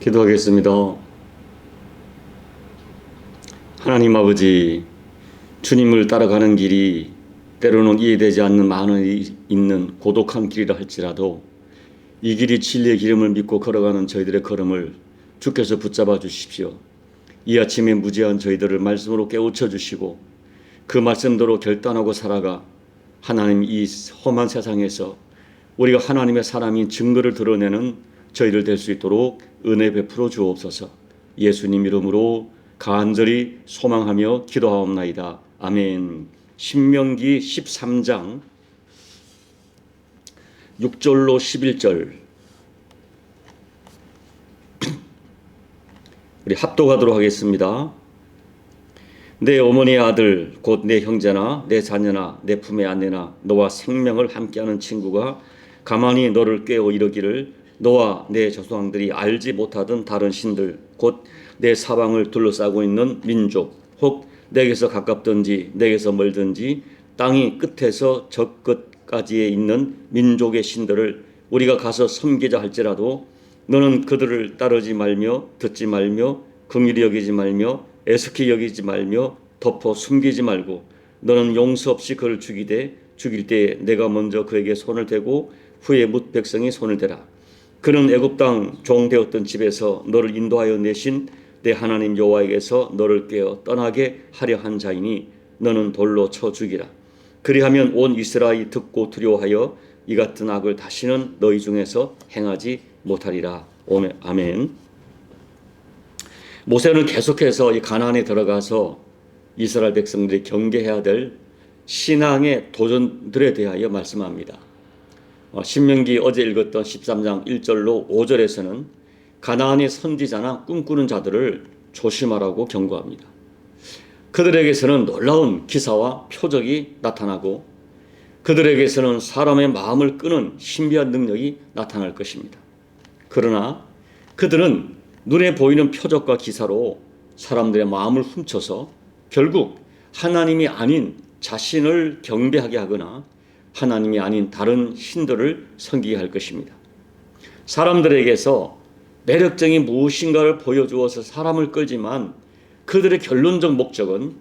기도하겠습니다. 하나님 아버지, 주님을 따라가는 길이 때로는 이해되지 않는 많은 있는 고독한 길이라 할지라도 이 길이 진리의 기름을 믿고 걸어가는 저희들의 걸음을 주께서 붙잡아 주십시오. 이 아침에 무지한 저희들을 말씀으로 깨우쳐 주시고 그 말씀대로 결단하고 살아가 하나님 이 험한 세상에서 우리가 하나님의 사람인 증거를 드러내는 저희들 될 수 있도록 은혜 베풀어 주옵소서. 예수님 이름으로 간절히 소망하며 기도하옵나이다. 아멘. 신명기 13장 6절로 11절 우리 합독하도록 하겠습니다. 내 어머니의 아들 곧 내 형제나 내 자녀나 내 품의 아내나 너와 생명을 함께하는 친구가 가만히 너를 꾀어 이르기를 너와 내 조상들이 알지 못하던 다른 신들 곧 내 사방을 둘러싸고 있는 민족 혹 내게서 가깝든지 내게서 멀든지 땅이 끝에서 저 끝까지에 있는 민족의 신들을 우리가 가서 섬기자 할지라도 너는 그들을 따르지 말며 듣지 말며 긍휼히 여기지 말며 애석히 여기지 말며 덮어 숨기지 말고 너는 용서 없이 그를 죽일 때에 내가 먼저 그에게 손을 대고 후에 뭇 백성이 손을 대라. 그는 애굽 땅 종 되었던 집에서 너를 인도하여 내신 내 하나님 여호와에게서 너를 꿰어 떠나게 하려 한 자이니 너는 돌로 쳐 죽이라. 그리하면 온 이스라엘이 듣고 두려워하여 이 같은 악을 다시는 너희 중에서 행하지 못하리라. 아멘. 모세는 계속해서 이 가나안에 들어가서 이스라엘 백성들이 경계해야 될 신앙의 도전들에 대하여 말씀합니다. 신명기 어제 읽었던 13장 1절로 5절에서는 가나안의 선지자나 꿈꾸는 자들을 조심하라고 경고합니다. 그들에게서는 놀라운 기사와 표적이 나타나고 그들에게서는 사람의 마음을 끄는 신비한 능력이 나타날 것입니다. 그러나 그들은 눈에 보이는 표적과 기사로 사람들의 마음을 훔쳐서 결국 하나님이 아닌 자신을 경배하게 하거나 하나님이 아닌 다른 신들을 섬기게 할 것입니다. 사람들에게서 매력적인 무엇인가를 보여주어서 사람을 끌지만 그들의 결론적 목적은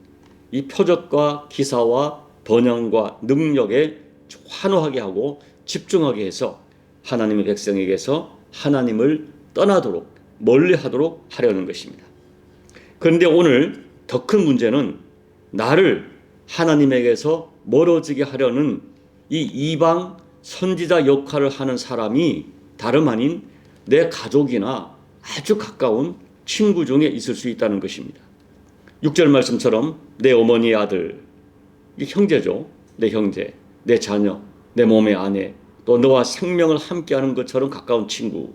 이 표적과 기사와 번영과 능력에 환호하게 하고 집중하게 해서 하나님의 백성에게서 하나님을 떠나도록 멀리하도록 하려는 것입니다. 그런데 오늘 더 큰 문제는 나를 하나님에게서 멀어지게 하려는 이 이방 선지자 역할을 하는 사람이 다름 아닌 내 가족이나 아주 가까운 친구 중에 있을 수 있다는 것입니다. 6절 말씀처럼 내 어머니의 아들, 이 형제죠. 내 형제, 내 자녀, 내 몸의 아내, 또 너와 생명을 함께하는 것처럼 가까운 친구.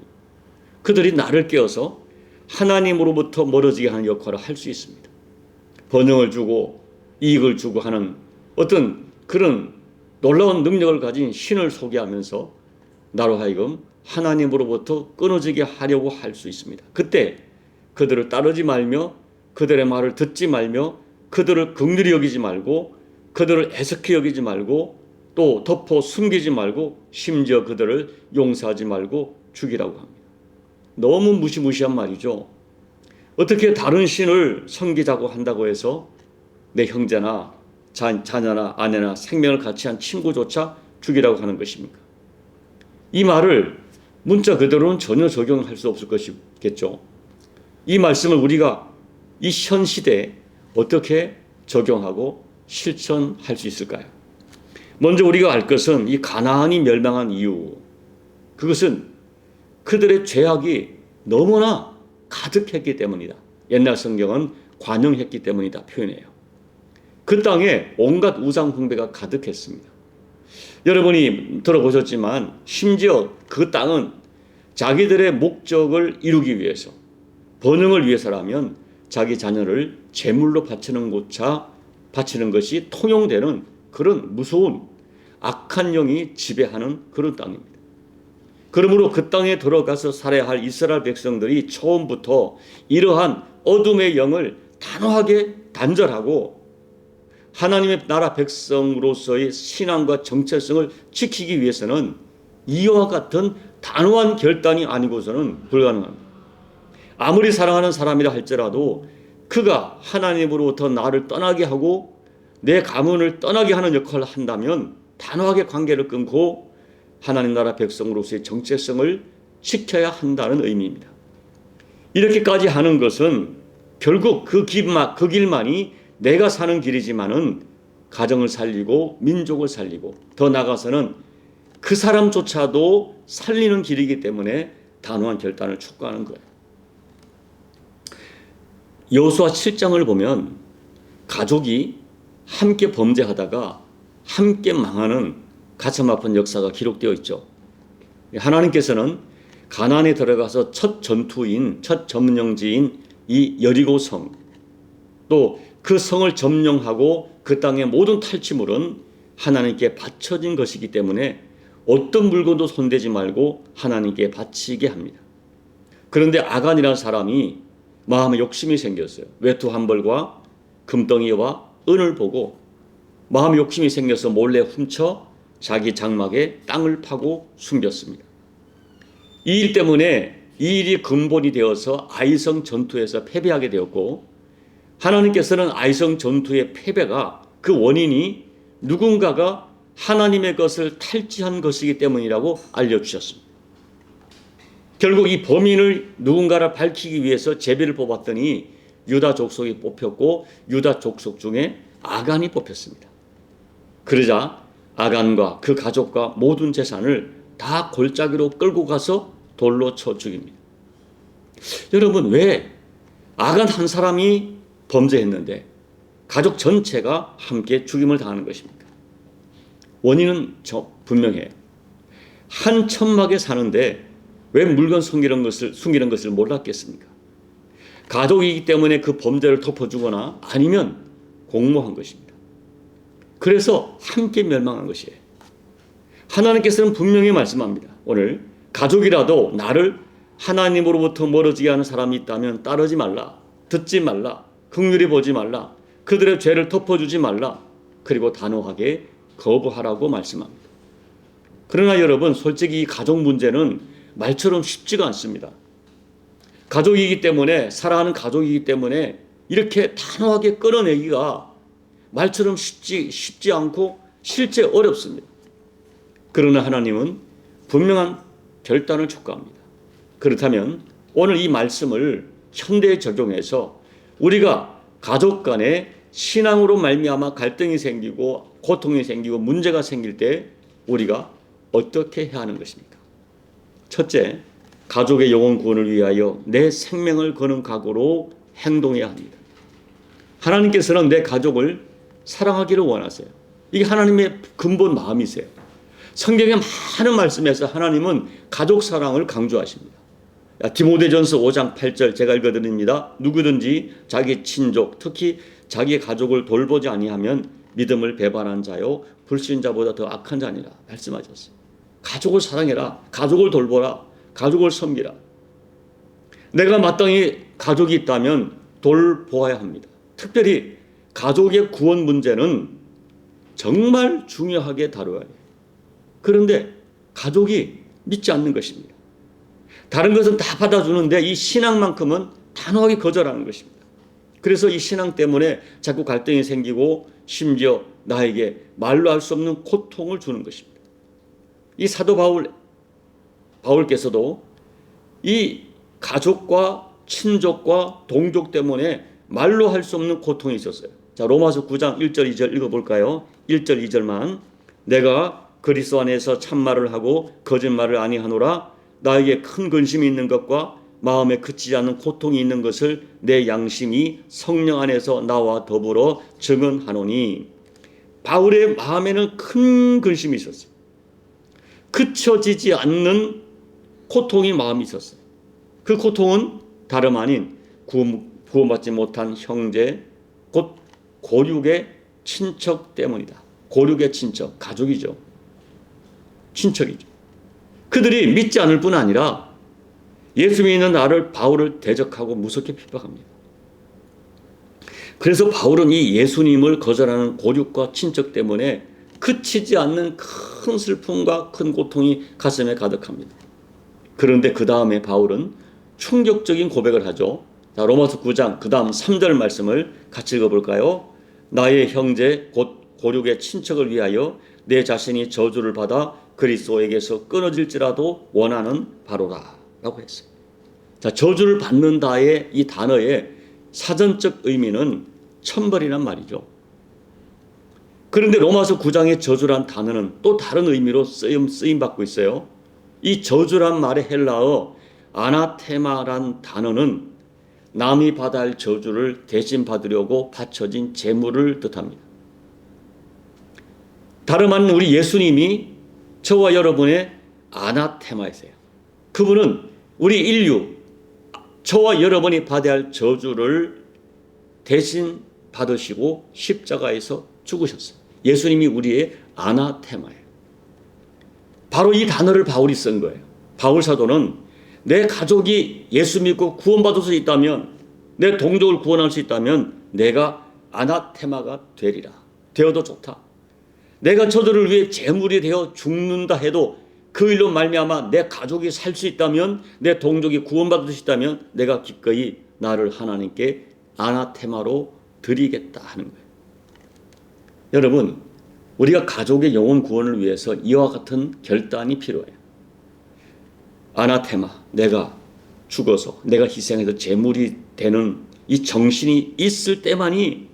그들이 나를 깨어서 하나님으로부터 멀어지게 하는 역할을 할 수 있습니다. 번영을 주고 이익을 주고 하는 어떤 그런 놀라운 능력을 가진 신을 소개하면서 나로 하여금 하나님으로부터 끊어지게 하려고 할 수 있습니다. 그때 그들을 따르지 말며 그들의 말을 듣지 말며 그들을 긍휼히 여기지 말고 그들을 애석히 여기지 말고 또 덮어 숨기지 말고 심지어 그들을 용서하지 말고 죽이라고 합니다. 너무 무시무시한 말이죠. 어떻게 다른 신을 섬기자고 한다고 해서 내 형제나 자녀나 아내나 생명을 같이 한 친구조차 죽이라고 하는 것입니까? 이 말을 문자 그대로는 전혀 적용할 수 없을 것이겠죠. 이 말씀을 우리가 이 현 시대에 어떻게 적용하고 실천할 수 있을까요? 먼저 우리가 알 것은 이 가나안이 멸망한 이유, 그것은 그들의 죄악이 너무나 가득했기 때문이다. 옛날 성경은 관영했기 때문이다 표현해요. 그 땅에 온갖 우상 숭배가 가득했습니다. 여러분이 들어보셨지만 심지어 그 땅은 자기들의 목적을 이루기 위해서 번영을 위해서라면 자기 자녀를 제물로 바치는 것이 통용되는 그런 무서운 악한 영이 지배하는 그런 땅입니다. 그러므로 그 땅에 들어가서 살아야 할 이스라엘 백성들이 처음부터 이러한 어둠의 영을 단호하게 단절하고 하나님의 나라 백성으로서의 신앙과 정체성을 지키기 위해서는 이와 같은 단호한 결단이 아니고서는 불가능합니다. 아무리 사랑하는 사람이라 할지라도 그가 하나님으로부터 나를 떠나게 하고 내 가문을 떠나게 하는 역할을 한다면 단호하게 관계를 끊고 하나님 나라 백성으로서의 정체성을 지켜야 한다는 의미입니다. 이렇게까지 하는 것은 결국 그 길만이 내가 사는 길이지만은 가정을 살리고 민족을 살리고 더 나아가서는 그 사람조차도 살리는 길이기 때문에 단호한 결단을 촉구하는 거예요. 여호수아 7장을 보면 가족이 함께 범죄하다가 함께 망하는 가슴 아픈 역사가 기록되어 있죠. 하나님께서는 가나안에 들어가서 첫 전투인, 첫 점령지인 이 여리고성, 또 그 성을 점령하고 그 땅의 모든 탈취물은 하나님께 바쳐진 것이기 때문에 어떤 물건도 손대지 말고 하나님께 바치게 합니다. 그런데 아간이라는 사람이 마음에 욕심이 생겼어요. 외투 한 벌과 금덩이와 은을 보고 마음에 욕심이 생겨서 몰래 훔쳐 자기 장막에 땅을 파고 숨겼습니다. 이 일 때문에 이 일이 근본이 되어서 아이성 전투에서 패배하게 되었고, 하나님께서는 아이성 전투의 패배가 그 원인이 누군가가 하나님의 것을 탈취한 것이기 때문이라고 알려주셨습니다. 결국 이 범인을 누군가를 밝히기 위해서 제비를 뽑았더니 유다 족속이 뽑혔고 유다 족속 중에 아간이 뽑혔습니다. 그러자 아간과 그 가족과 모든 재산을 다 골짜기로 끌고 가서 돌로 쳐 죽입니다. 여러분, 왜 아간 한 사람이 범죄했는데 가족 전체가 함께 죽임을 당하는 것입니까? 원인은 분명해요. 한 천막에 사는데 왜 물건 숨기는 것을 몰랐겠습니까? 가족이기 때문에 그 범죄를 덮어주거나 아니면 공모한 것입니다. 그래서 함께 멸망한 것이에요. 하나님께서는 분명히 말씀합니다. 오늘 가족이라도 나를 하나님으로부터 멀어지게 하는 사람이 있다면 따르지 말라, 듣지 말라, 긍휼히 보지 말라, 그들의 죄를 덮어주지 말라, 그리고 단호하게 거부하라고 말씀합니다. 그러나 여러분, 솔직히 이 가족 문제는 말처럼 쉽지가 않습니다. 가족이기 때문에, 사랑하는 가족이기 때문에 이렇게 단호하게 끌어내기가 말처럼 쉽지 않고 실제 어렵습니다. 그러나 하나님은 분명한 결단을 촉구합니다. 그렇다면 오늘 이 말씀을 현대에 적용해서 우리가 가족 간에 신앙으로 말미암아 갈등이 생기고 고통이 생기고 문제가 생길 때 우리가 어떻게 해야 하는 것입니까? 첫째, 가족의 영혼 구원을 위하여 내 생명을 거는 각오로 행동해야 합니다. 하나님께서는 내 가족을 사랑하기를 원하세요. 이게 하나님의 근본 마음이세요. 성경의 많은 말씀에서 하나님은 가족 사랑을 강조하십니다. 디모데전서 5장 8절 제가 읽어드립니다. 누구든지 자기 친족, 특히 자기의 가족을 돌보지 아니하면 믿음을 배반한 자요 불신자보다 더 악한 자니라 말씀하셨어요. 가족을 사랑해라, 가족을 돌보라, 가족을 섬기라. 내가 마땅히 가족이 있다면 돌보아야 합니다. 특별히 가족의 구원 문제는 정말 중요하게 다뤄야 해요. 그런데 가족이 믿지 않는 것입니다. 다른 것은 다 받아주는데 이 신앙만큼은 단호하게 거절하는 것입니다. 그래서 이 신앙 때문에 자꾸 갈등이 생기고 심지어 나에게 말로 할 수 없는 고통을 주는 것입니다. 이 사도 바울께서도 이 가족과 친족과 동족 때문에 말로 할 수 없는 고통이 있었어요. 자, 로마서 9장 1절 2절 읽어볼까요? 1절 2절만. 내가 그리스도 안에서 참말을 하고 거짓말을 아니하노라. 나에게 큰 근심이 있는 것과 마음에 그치지 않는 고통이 있는 것을 내 양심이 성령 안에서 나와 더불어 증언하노니. 바울의 마음에는 큰 근심이 있었어요. 그쳐지지 않는 고통이 마음이 있었어요. 그 고통은 다름 아닌 구원받지 못한 형제, 곧 고륙의 친척 때문이다. 고륙의 친척, 가족이죠. 친척이죠. 그들이 믿지 않을 뿐 아니라 예수 믿는 바울을 대적하고 무섭게 핍박합니다. 그래서 바울은 이 예수님을 거절하는 고륙과 친척 때문에 그치지 않는 큰 슬픔과 큰 고통이 가슴에 가득합니다. 그런데 그 다음에 바울은 충격적인 고백을 하죠. 자, 로마서 9장 그 다음 3절 말씀을 같이 읽어볼까요? 나의 형제 곧 고륙의 친척을 위하여 내 자신이 저주를 받아 그리스도에게서 끊어질지라도 원하는 바로라 라고 했어요. 자, 저주를 받는다의 이 단어의 사전적 의미는 천벌이란 말이죠. 그런데 로마서 9장의 저주란 단어는 또 다른 의미로 쓰임받고 있어요. 이 저주란 말의 헬라어 아나테마란 단어는 남이 받아야 할 저주를 대신 받으려고 바쳐진 재물을 뜻합니다. 다름 아닌 우리 예수님이 저와 여러분의 아나테마이세요. 그분은 우리 인류, 저와 여러분이 받아야 할 저주를 대신 받으시고 십자가에서 죽으셨어요. 예수님이 우리의 아나테마예요. 바로 이 단어를 바울이 쓴 거예요. 바울 사도는 내 가족이 예수 믿고 구원받을 수 있다면, 내 동족을 구원할 수 있다면 내가 아나테마가 되리라. 되어도 좋다. 내가 저들을 위해 제물이 되어 죽는다 해도 그 일로 말미암아 내 가족이 살 수 있다면, 내 동족이 구원받을 수 있다면 내가 기꺼이 나를 하나님께 아나테마로 드리겠다 하는 거예요. 여러분, 우리가 가족의 영혼 구원을 위해서 이와 같은 결단이 필요해요. 아나테마, 내가 죽어서 내가 희생해서 제물이 되는 이 정신이 있을 때만이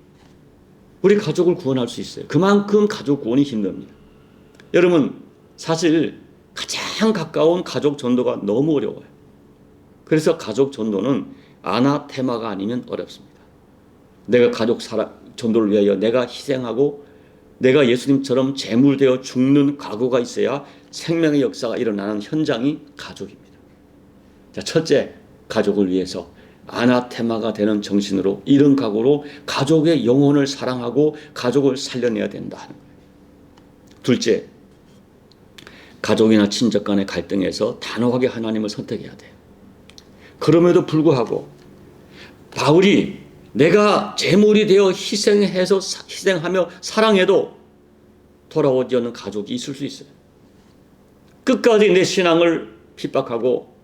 우리 가족을 구원할 수 있어요. 그만큼 가족 구원이 힘듭니다. 여러분, 사실 가장 가까운 가족 전도가 너무 어려워요. 그래서 가족 전도는 아나테마가 아니면 어렵습니다. 내가 가족 전도를 위하여 내가 희생하고 내가 예수님처럼 제물되어 죽는 각오가 있어야 생명의 역사가 일어나는 현장이 가족입니다. 자, 첫째, 가족을 위해서 아나테마가 되는 정신으로, 이런 각오로 가족의 영혼을 사랑하고 가족을 살려내야 된다 하는 거예요. 둘째, 가족이나 친척 간의 갈등에서 단호하게 하나님을 선택해야 돼요. 그럼에도 불구하고 바울이 내가 제물이 되어 희생하며 사랑해도 돌아오지 않는 가족이 있을 수 있어요. 끝까지 내 신앙을 핍박하고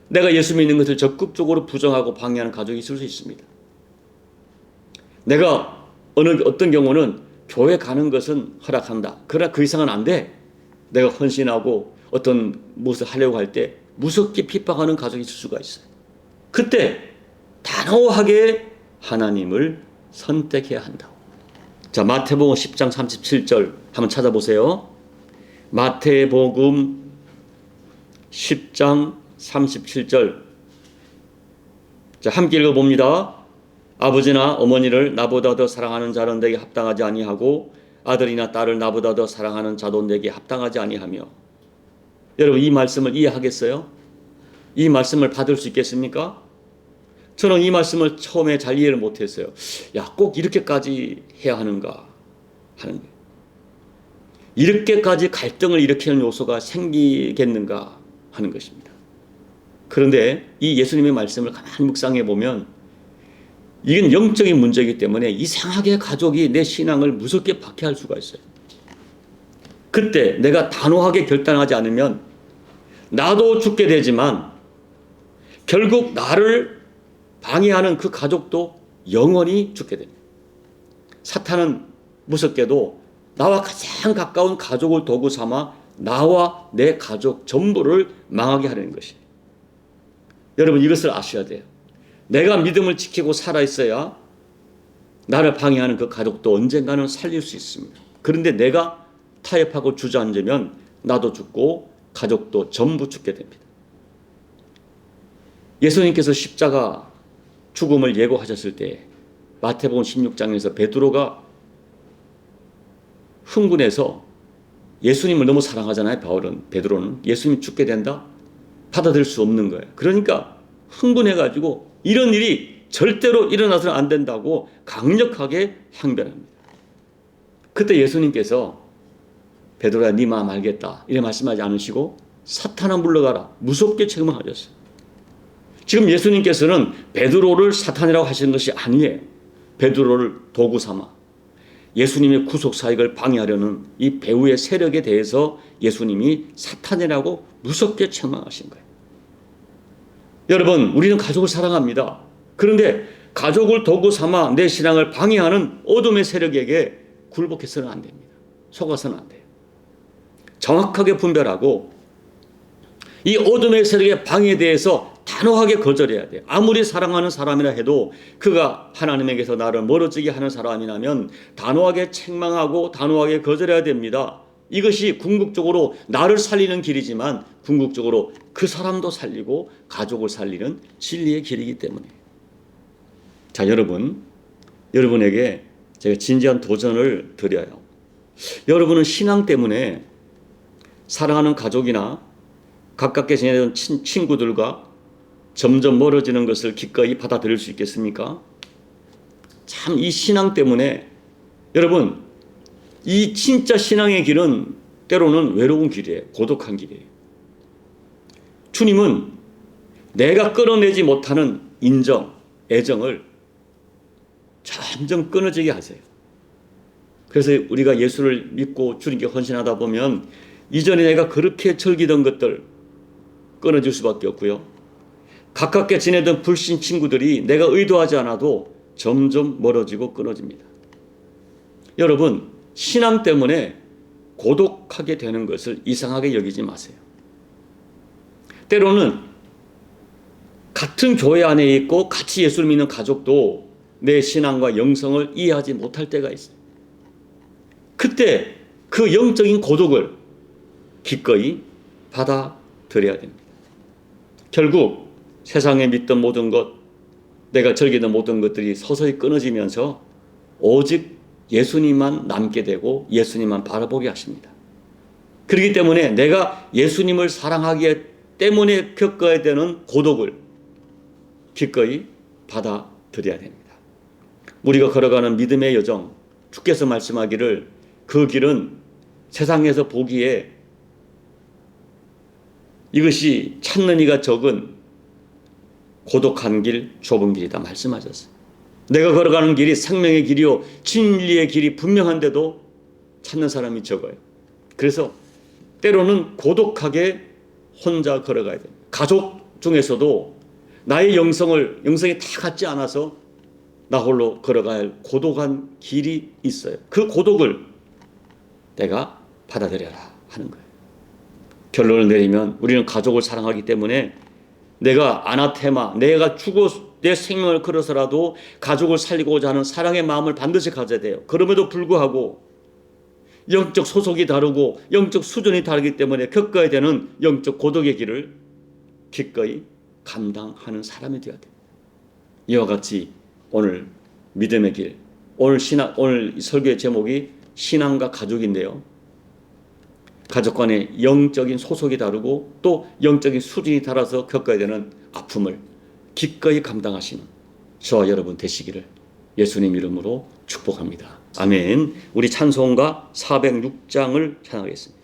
내가 예수 믿는 것을 적극적으로 부정하고 방해하는 가족이 있을 수 있습니다. 내가 어떤 경우는 교회 가는 것은 허락한다. 그러나 그 이상은 안 돼. 내가 헌신하고 어떤 무엇을 하려고 할 때 무섭게 핍박하는 가족이 있을 수가 있어요. 그때 단호하게 하나님을 선택해야 한다고. 자, 마태복음 10장 37절 한번 찾아보세요. 마태복음 10장 37절. 자, 함께 읽어봅니다. 아버지나 어머니를 나보다 더 사랑하는 자는 내게 합당하지 아니하고 아들이나 딸을 나보다 더 사랑하는 자도 내게 합당하지 아니하며. 여러분, 이 말씀을 이해하겠어요? 이 말씀을 받을 수 있겠습니까? 저는 이 말씀을 처음에 잘 이해를 못했어요. 야, 꼭 이렇게까지 해야 하는가 하는 거예요. 이렇게까지 갈등을 일으키는 요소가 생기겠는가 하는 것입니다. 그런데 이 예수님의 말씀을 가만히 묵상해 보면 이건 영적인 문제이기 때문에 이상하게 가족이 내 신앙을 무섭게 박해할 수가 있어요. 그때 내가 단호하게 결단하지 않으면 나도 죽게 되지만 결국 나를 방해하는 그 가족도 영원히 죽게 됩니다. 사탄은 무섭게도 나와 가장 가까운 가족을 도구 삼아 나와 내 가족 전부를 망하게 하려는 것입니다. 여러분, 이것을 아셔야 돼요. 내가 믿음을 지키고 살아있어야 나를 방해하는 그 가족도 언젠가는 살릴 수 있습니다. 그런데 내가 타협하고 주저앉으면 나도 죽고 가족도 전부 죽게 됩니다. 예수님께서 십자가 죽음을 예고하셨을 때 마태복음 16장에서 베드로가 흥분해서, 예수님을 너무 사랑하잖아요. 베드로는 예수님 죽게 된다? 받아들일 수 없는 거예요. 그러니까 흥분해가지고 이런 일이 절대로 일어나서는 안 된다고 강력하게 항변합니다. 그때 예수님께서 베드로야, 네 마음 알겠다 이래 말씀하지 않으시고 사탄아 물러가라 무섭게 책망하셨어요. 지금 예수님께서는 베드로를 사탄이라고 하시는 것이 아니에요. 베드로를 도구 삼아 예수님의 구속 사역을 방해하려는 이 배후의 세력에 대해서 예수님이 사탄이라고 무섭게 책망하신 거예요. 여러분, 우리는 가족을 사랑합니다. 그런데 가족을 도구 삼아 내 신앙을 방해하는 어둠의 세력에게 굴복해서는 안 됩니다. 속아서는 안 돼요. 정확하게 분별하고 이 어둠의 세력의 방해에 대해서 단호하게 거절해야 돼요. 아무리 사랑하는 사람이라 해도 그가 하나님에게서 나를 멀어지게 하는 사람이라면 단호하게 책망하고 단호하게 거절해야 됩니다. 이것이 궁극적으로 나를 살리는 길이지만 궁극적으로 그 사람도 살리고 가족을 살리는 진리의 길이기 때문에. 자, 여러분에게 제가 진지한 도전을 드려요. 여러분은 신앙 때문에 사랑하는 가족이나 가깝게 지내던 친구들과 점점 멀어지는 것을 기꺼이 받아들일 수 있겠습니까? 참, 이 신앙 때문에 여러분, 이 진짜 신앙의 길은 때로는 외로운 길이에요. 고독한 길이에요. 주님은 내가 끊어내지 못하는 인정, 애정을 점점 끊어지게 하세요. 그래서 우리가 예수를 믿고 주님께 헌신하다 보면 이전에 내가 그렇게 즐기던 것들 끊어질 수밖에 없고요. 가깝게 지내던 불신 친구들이 내가 의도하지 않아도 점점 멀어지고 끊어집니다. 여러분, 신앙 때문에 고독하게 되는 것을 이상하게 여기지 마세요. 때로는 같은 교회 안에 있고 같이 예수를 믿는 가족도 내 신앙과 영성을 이해하지 못할 때가 있어요. 그때 그 영적인 고독을 기꺼이 받아들여야 됩니다. 결국 세상에 믿던 모든 것, 내가 즐기던 모든 것들이 서서히 끊어지면서 오직 예수님만 남게 되고 예수님만 바라보게 하십니다. 그렇기 때문에 내가 예수님을 사랑하기 때문에 겪어야 되는 고독을 기꺼이 받아들여야 됩니다. 우리가 걸어가는 믿음의 여정, 주께서 말씀하기를 그 길은 세상에서 보기에 이것이 찾는 이가 적은 고독한 길, 좁은 길이다 말씀하셨어요. 내가 걸어가는 길이 생명의 길이요 진리의 길이 분명한데도 찾는 사람이 적어요. 그래서 때로는 고독하게 혼자 걸어가야 돼요. 가족 중에서도 나의 영성이 다 같지 않아서 나 홀로 걸어가야 할 고독한 길이 있어요. 그 고독을 내가 받아들여라 하는 거예요. 결론을 내리면 우리는 가족을 사랑하기 때문에 내가 아나테마, 내가 죽어 내 생명을 걸어서라도 가족을 살리고자 하는 사랑의 마음을 반드시 가져야 돼요. 그럼에도 불구하고 영적 소속이 다르고 영적 수준이 다르기 때문에 겪어야 되는 영적 고독의 길을 기꺼이 감당하는 사람이 되어야 돼요. 이와 같이 오늘 믿음의 길, 오늘 설교의 제목이 신앙과 가족인데요. 가족 간의 영적인 소속이 다르고 또 영적인 수준이 달라서 겪어야 되는 아픔을 기꺼이 감당하시는 저와 여러분 되시기를 예수님 이름으로 축복합니다. 아멘. 우리 찬송가 406장을 찬양하겠습니다.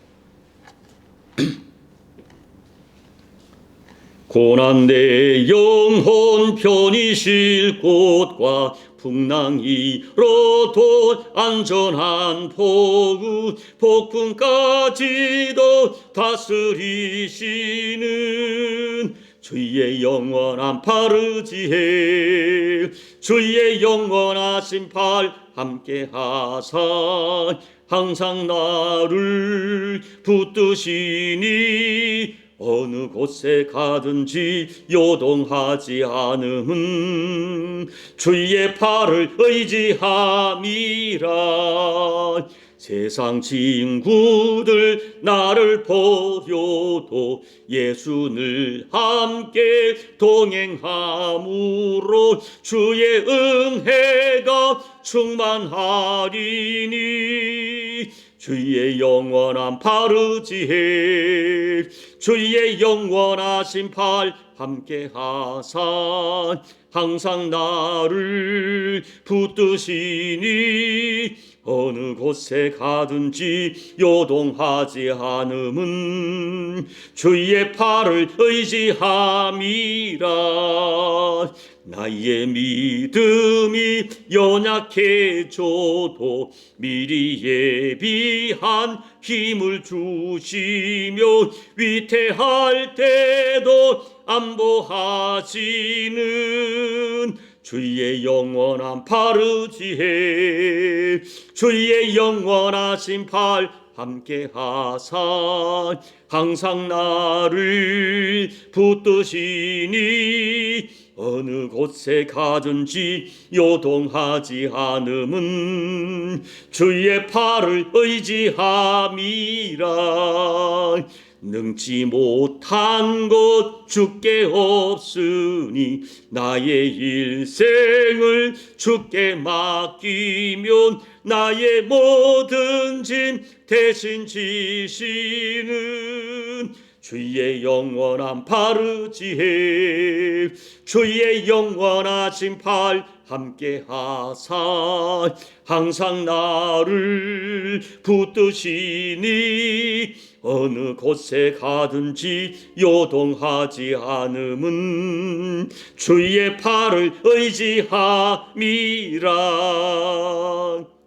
고난 내 영혼 편히 쉴 곳과 풍랑이로도 안전한 폭풍까지도 다스리시는 주의 영원한 팔 의지해 주의 영원하신 팔 함께 하사 항상 나를 붙드시니 어느 곳에 가든지 요동하지 않음은 주의 팔을 의지함이라. 세상 친구들 나를 버려도 예수 늘 함께 동행함으로 주의 은혜가 충만하리니 주의 영원한 팔 의지해 주의 영원하신 팔 함께 하사 항상 나를 붙드시니 어느 곳에 가든지 요동하지 않음은 주의 팔을 의지함이라. 나의 믿음이 연약해져도 미리 예비한 힘을 주시며 위태할 때도 안보하시는 주의 영원한 팔을 지혜 주의 영원하신 팔 함께 하사 항상 나를 붙드시니 어느 곳에 가든지 요동하지 않음은 주의 팔을 의지함이라. 능치 못한 것 주께 없으니 나의 일생을 주께 맡기면 나의 모든 짐 대신 지시는 주의 영원한 팔을 지혜 주의 영원하신 팔 함께 하사 항상 나를 붙드시니 어느 곳에 가든지 요동하지 않음은 주의 팔을 의지함이라.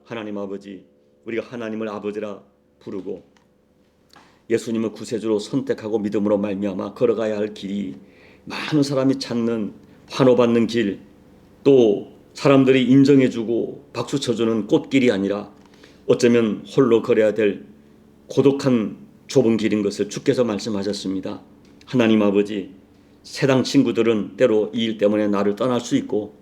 하나님 아버지, 우리가 하나님을 아버지라 부르고 예수님을 구세주로 선택하고 믿음으로 말미암아 걸어가야 할 길이 많은 사람이 찾는 환호받는 길, 또 사람들이 인정해주고 박수 쳐주는 꽃길이 아니라 어쩌면 홀로 걸어야 될 고독한 좁은 길인 것을 주께서 말씀하셨습니다. 하나님 아버지, 세상 친구들은 때로 이 일 때문에 나를 떠날 수 있고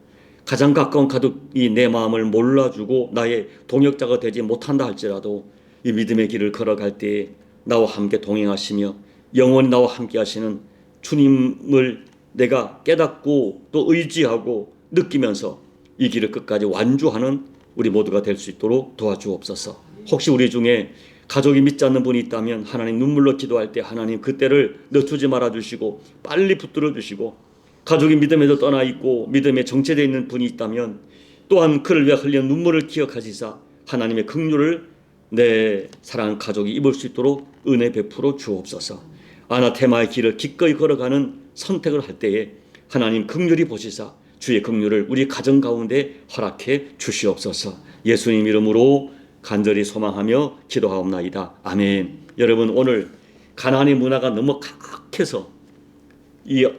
가장 가까운 가족이 내 마음을 몰라주고 나의 동역자가 되지 못한다 할지라도 이 믿음의 길을 걸어갈 때에 나와 함께 동행하시며 영원히 나와 함께 하시는 주님을 내가 깨닫고 또 의지하고 느끼면서 이 길을 끝까지 완주하는 우리 모두가 될 수 있도록 도와주옵소서. 혹시 우리 중에 가족이 믿지 않는 분이 있다면 하나님 눈물로 기도할 때 하나님 그때를 늦추지 말아주시고 빨리 붙들어 주시고, 가족이 믿음에도 떠나 있고 믿음에 정체되어 있는 분이 있다면 또한 그를 위해 흘린 눈물을 기억하시사 하나님의 긍휼을 내 사랑하는 가족이 입을 수 있도록 은혜 베풀어 주옵소서. 아나테마의 길을 기꺼이 걸어가는 선택을 할 때에 하나님 긍휼히 보시사 주의 긍휼을 우리 가정 가운데 허락해 주시옵소서. 예수님 이름으로 간절히 소망하며 기도하옵나이다. 아멘. 여러분, 오늘 가나안의 문화가 너무 각해서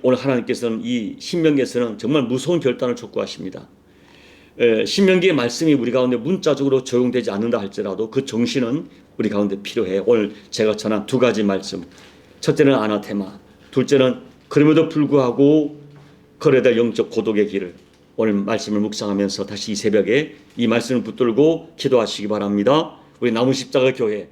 오늘 하나님께서는 이 신명기에서는 정말 무서운 결단을 촉구하십니다. 신명기의 말씀이 우리 가운데 문자적으로 적용되지 않는다 할지라도 그 정신은 우리 가운데 필요해요. 오늘 제가 전한 두 가지 말씀, 첫째는 아나테마, 둘째는 그럼에도 불구하고 걸어야 될 영적 고독의 길을 오늘 말씀을 묵상하면서 다시 이 새벽에 이 말씀을 붙들고 기도하시기 바랍니다. 우리 나무십자가 교회,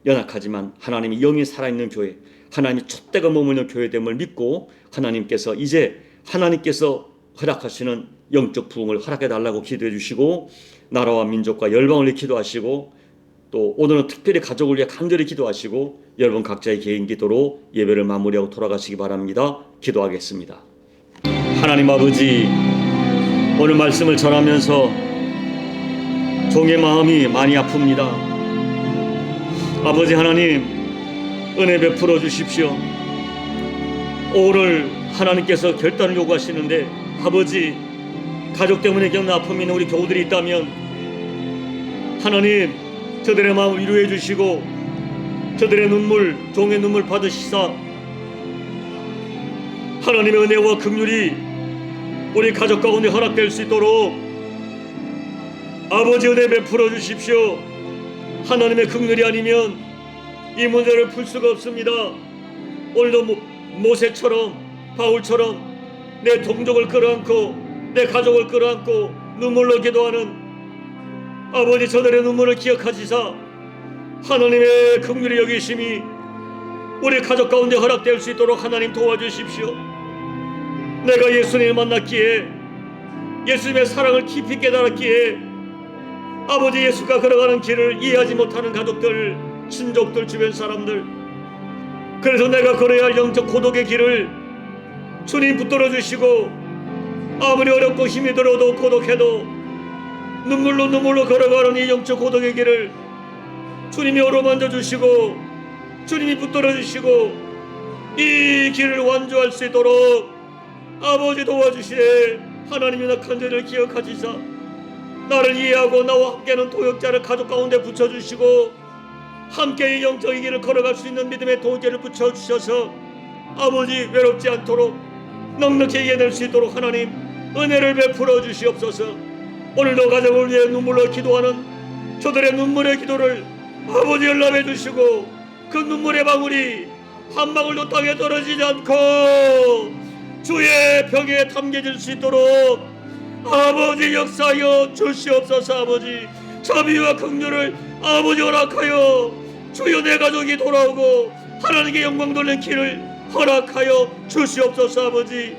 연약하지만 하나님이 영이 살아있는 교회, 하나님이 촛대가 머무는 교회됨을 믿고 하나님께서 이제 하나님께서 허락하시는 영적 부흥을 허락해달라고 기도해 주시고, 나라와 민족과 열방을 위해 기도하시고, 또 오늘은 특별히 가족을 위해 간절히 기도하시고 여러분 각자의 개인 기도로 예배를 마무리하고 돌아가시기 바랍니다. 기도하겠습니다. 하나님 아버지, 오늘 말씀을 전하면서 종의 마음이 많이 아픕니다. 아버지 하나님, 은혜 베풀어 주십시오. 오늘 하나님께서 결단을 요구하시는데, 아버지, 가족 때문에 겪는 아픔이 있는 우리 교우들이 있다면 하나님, 저들의 마음을 위로해 주시고 저들의 눈물, 종의 눈물 받으시사 하나님의 은혜와 긍휼이 우리 가족 가운데 허락될 수 있도록 아버지 은혜 베풀어 주십시오. 하나님의 긍휼이 아니면 이 문제를 풀 수가 없습니다. 오늘도 모세처럼, 바울처럼 내 동족을 끌어안고 내 가족을 끌어안고 눈물로 기도하는 아버지, 저들의 눈물을 기억하시사 하나님의 긍휼의 여기심이 우리 가족 가운데 허락될 수 있도록 하나님 도와주십시오. 내가 예수님을 만났기에, 예수님의 사랑을 깊이 깨달았기에 아버지, 예수가 걸어가는 길을 이해하지 못하는 가족들, 친족들, 주변 사람들, 그래서 내가 걸어야 할 영적 고독의 길을 주님 붙들어 주시고, 아무리 어렵고 힘이 들어도 고독해도 눈물로 걸어가는 이 영적 고독의 길을 주님이 어루만져 주시고 주님이 붙들어 주시고 이 길을 완주할 수 있도록 아버지 도와주시되, 하나님이 나 간절히 기억하시사 나를 이해하고 나와 함께하는 도역자를 가족 가운데 붙여주시고 함께 이 영적인 길을 걸어갈 수 있는 믿음의 도제를 붙여주셔서 아버지 외롭지 않도록 넉넉히 이겨낼 수 있도록 하나님 은혜를 베풀어 주시옵소서. 오늘도 가정을 위해 눈물로 기도하는 저들의 눈물의 기도를 아버지 연락해 주시고 그 눈물의 방울이 한 방울도 땅에 떨어지지 않고 주의 벽에 담겨질 수 있도록 아버지 역사하여 주시옵소서. 아버지 자비와 긍휼을 아버지 허락하여 주여 내 가족이 돌아오고 하나님께 영광 돌리는 길을 허락하여 주시옵소서. 아버지